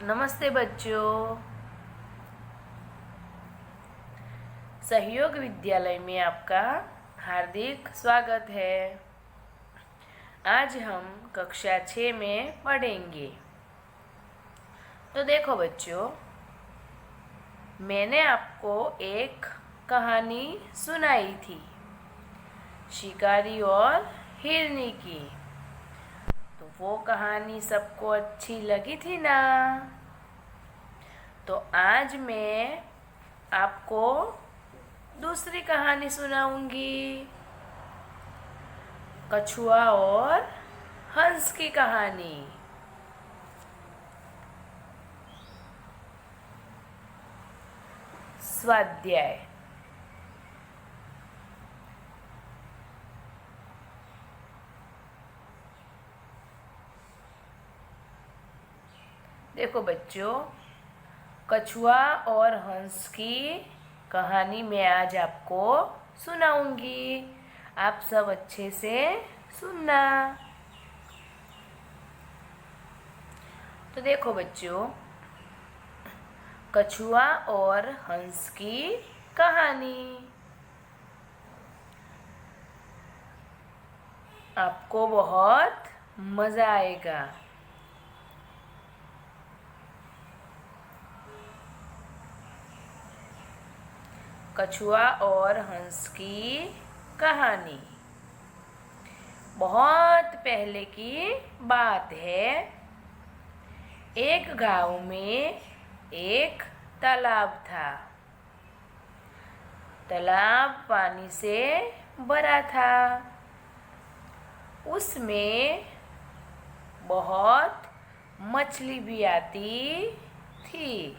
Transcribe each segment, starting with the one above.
नमस्ते बच्चों। सहयोग विद्यालय में आपका हार्दिक स्वागत है। आज हम कक्षा 6 में पढ़ेंगे। तो देखो बच्चों, मैंने आपको एक कहानी सुनाई थी, शिकारी और हिरनी की। तो वो कहानी सबको अच्छी लगी थी ना? तो आज मैं आपको दूसरी कहानी सुनाऊंगी, कछुआ और हंस की कहानी। स्वाध्याय। देखो बच्चों, कछुआ और हंस की कहानी मैं आज आपको सुनाऊंगी। आप सब अच्छे से सुनना। तो देखो बच्चों, कछुआ और हंस की कहानी आपको बहुत मजा आएगा। कछुआ और हंस की कहानी बहुत पहले की बात है। एक गांव में एक तालाब था। तालाब पानी से भरा था। उसमें बहुत मछली भी आती थी।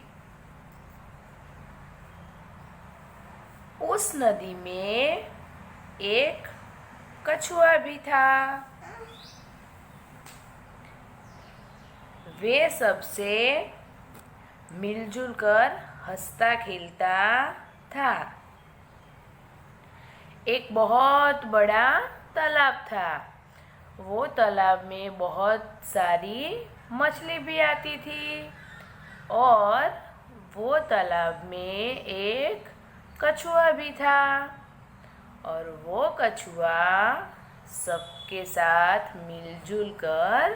उस नदी में एक कछुआ भी था। वे सबसे मिलजुल कर हंसता खेलता था। एक बहुत बड़ा तालाब था। वो तालाब में बहुत सारी मछली भी आती थी और वो तालाब में एक कछुआ भी था और वो कछुआ सबके साथ मिलजुल कर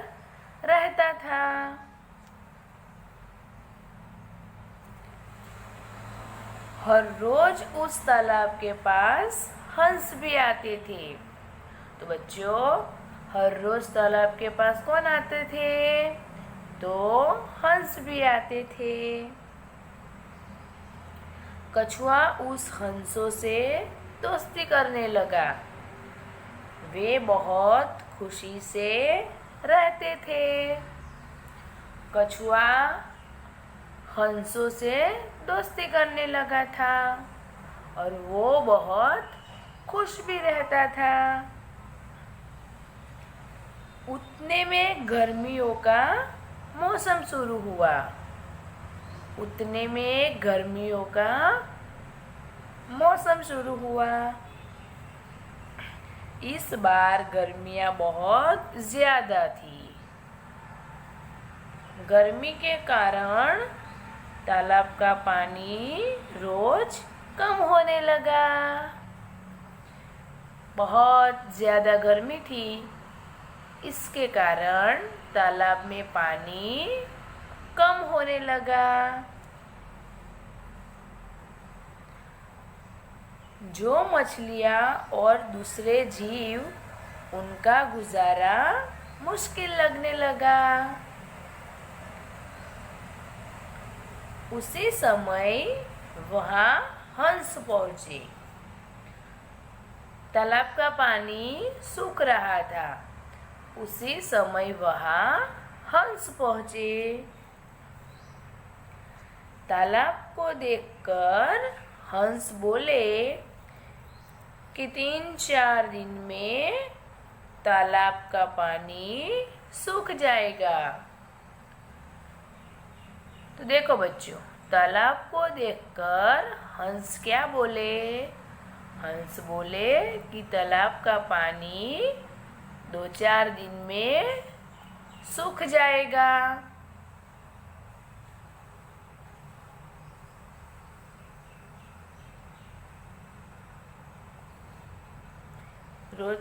रहता था। हर रोज उस तालाब के पास हंस भी आते थे। तो बच्चों, हर रोज तालाब के पास कौन आते थे? तो हंस भी आते थे। कछुआ उस हंसों से दोस्ती करने लगा। वे बहुत खुशी से रहते थे। कछुआ हंसों से दोस्ती करने लगा था और वो बहुत खुश भी रहता था। उतने में गर्मियों का मौसम शुरू हुआ। इस बार गर्मियाँ बहुत ज़्यादा थी। गर्मी के कारण तालाब का पानी रोज कम होने लगा। बहुत ज़्यादा गर्मी थी, इसके कारण तालाब में पानी कम होने लगा। जो मछलियाँ और दूसरे जीव, उनका गुजारा मुश्किल लगने लगा। उसी समय वहाँ हंस पहुँचे। तालाब का पानी सूख रहा था। उसी समय वहाँ हंस पहुँचे। तालाब को देखकर हंस बोले कि 3-4 दिन में तालाब का पानी सूख जाएगा। तो देखो बच्चों, तालाब को देखकर हंस क्या बोले? हंस बोले कि तालाब का पानी 2-4 दिन में सूख जाएगा। रोज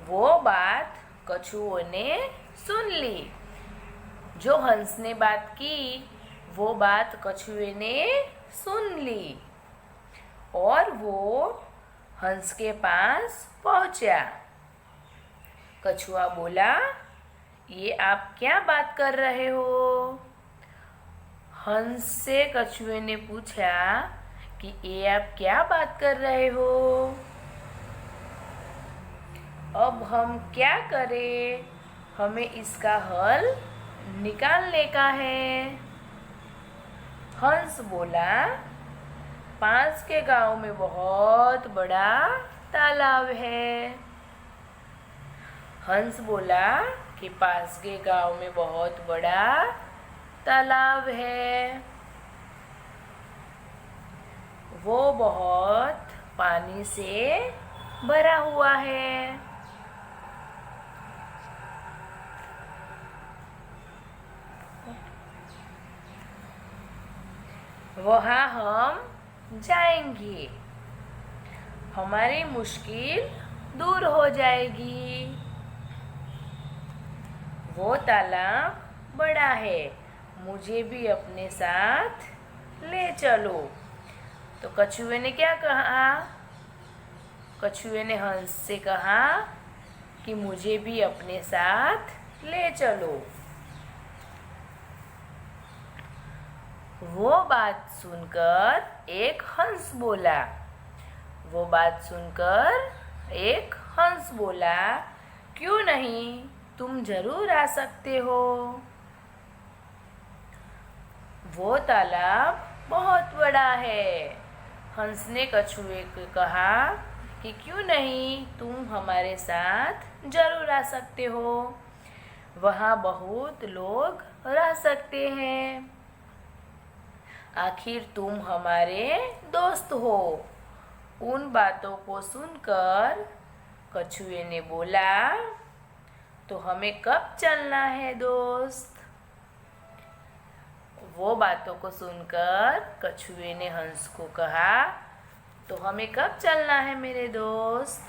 वो बात कछुओं ने सुन ली। जो हंस ने बात की वो बात कछुए ने सुन ली और वो हंस के पास पहुंचा। कछुआ बोला, ये आप क्या बात कर रहे हो? हंस से कछुए ने पूछा कि ये आप क्या बात कर रहे हो? अब हम क्या करें? हमें इसका हल निकालने का है। हंस बोला, पास के गांव में बहुत बड़ा तालाब है। हंस बोला कि पास के गांव में बहुत बड़ा तालाब है। वो बहुत पानी से भरा हुआ है। वहाँ हम जाएंगे, हमारी मुश्किल दूर हो जाएगी। वो तालाब बड़ा है, मुझे भी अपने साथ ले चलो। तो कछुए ने क्या कहा? कछुए ने हंस से कहा कि मुझे भी अपने साथ ले चलो। वो बात सुनकर एक हंस बोला। वो बात सुनकर एक हंस बोला, क्यों नहीं, तुम जरूर आ सकते हो। वो तालाब बहुत बड़ा है। हंस ने कछुए को कहा कि क्यों नहीं, तुम हमारे साथ जरूर आ सकते हो। वहाँ बहुत लोग रह सकते हैं। आखिर तुम हमारे दोस्त हो। उन बातों को सुनकर कछुए ने बोला, तो हमें कब चलना है दोस्त? वो बातों को सुनकर कछुए ने हंस को कहा, तो हमें कब चलना है मेरे दोस्त?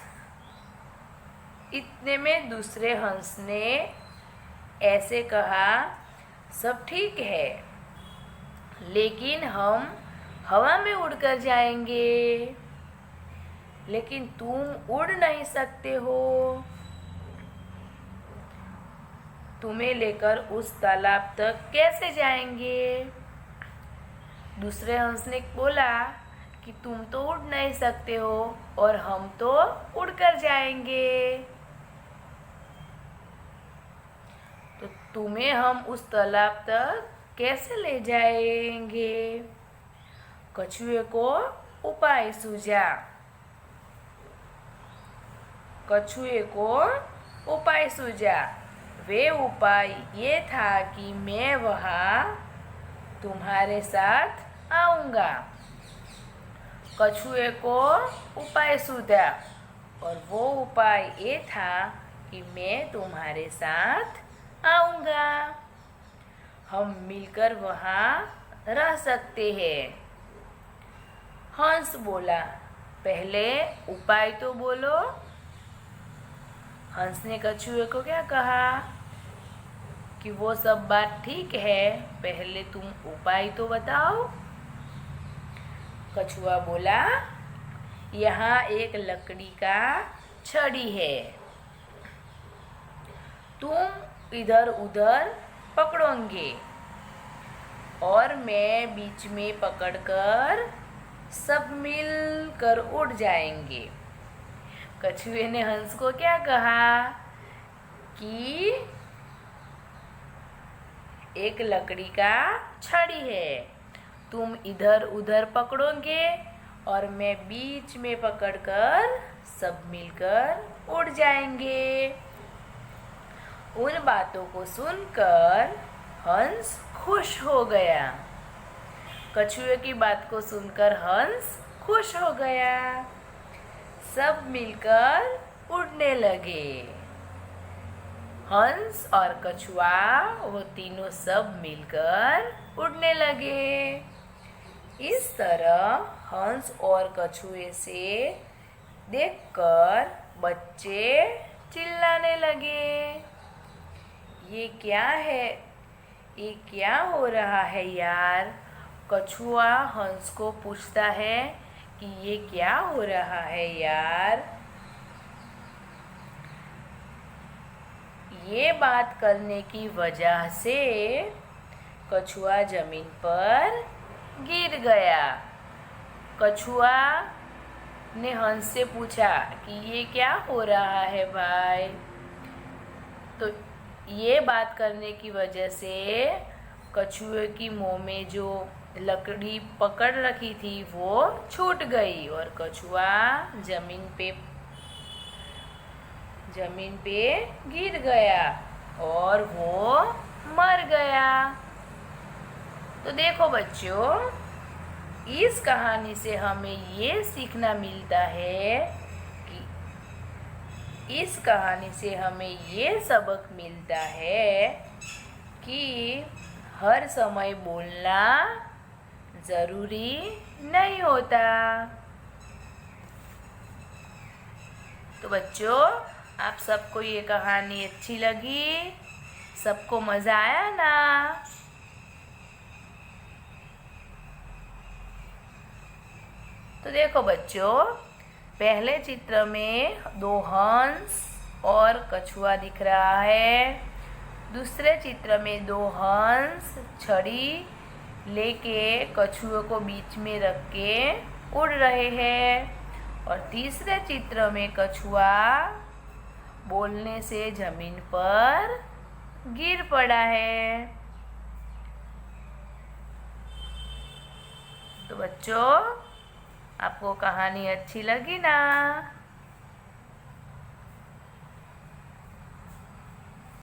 इतने में दूसरे हंस ने ऐसे कहा, सब ठीक है, लेकिन हम हवा में उड़कर जाएंगे। लेकिन तुम उड़ नहीं सकते हो। तुम्हें लेकर उस तालाब तक कैसे जाएंगे? दूसरे हंस ने बोला कि तुम तो उड़ नहीं सकते हो और हम तो उड़कर जाएंगे। तो तुम्हें हम उस तालाब तक कैसे ले जाएंगे? कछुए को उपाय सूझा। कछुए को उपाय सूझा। वे उपाय ये था कि मैं वहाँ तुम्हारे साथ आऊँगा। कछुए को उपाय सूझा और वो उपाय ये था कि मैं तुम्हारे साथ आऊँगा। हम मिलकर वहाँ रह सकते हैं। हंस बोला, पहले उपाय तो बोलो। हंस ने कछुए को क्या कहा कि वो सब बात ठीक है, पहले तुम उपाय तो बताओ। कछुआ बोला, यहाँ एक लकड़ी का छड़ी है, तुम इधर उधर पकड़ोगे और मैं बीच में पकड़कर सब मिलकर उड़ जाएंगे। कछुए ने हंस को क्या कहा कि एक लकड़ी का छड़ी है, तुम इधर उधर पकड़ोगे और मैं बीच में पकड़कर सब मिलकर उड़ जाएंगे। उन बातों को सुनकर हंस खुश हो गया। कछुए की बात को सुनकर हंस खुश हो गया। सब मिलकर उड़ने लगे। हंस और कछुआ वो तीनों सब मिलकर उड़ने लगे। इस तरह हंस और कछुए से देखकर बच्चे चिल्लाने लगे। ये क्या है? ये क्या हो रहा है यार? कछुआ हंस को पूछता है कि ये क्या हो रहा है यार? ये बात करने की वजह से कछुआ जमीन पर गिर गया। कछुआ ने हंस से पूछा कि ये क्या हो रहा है भाई? तो ये बात करने की वजह से कछुए की मुंह में जो लकड़ी पकड़ रखी थी वो छूट गई और कछुआ जमीन पे गिर गया और वो मर गया। तो देखो बच्चों, इस कहानी से हमें ये सीखना मिलता है कि इस कहानी से हमें ये सबक मिलता है कि हर समय बोलना ज़रूरी नहीं होता। तो बच्चों, आप सबको ये कहानी अच्छी लगी? सबको मज़ा आया ना? तो देखो बच्चों, पहले चित्र में 2 हंस और कछुआ दिख रहा है। दूसरे चित्र में 2 हंस छड़ी लेके कछुए को बीच में रख के उड़ रहे हैं और तीसरे चित्र में कछुआ बोलने से जमीन पर गिर पड़ा है। तो बच्चों, आपको कहानी अच्छी लगी ना?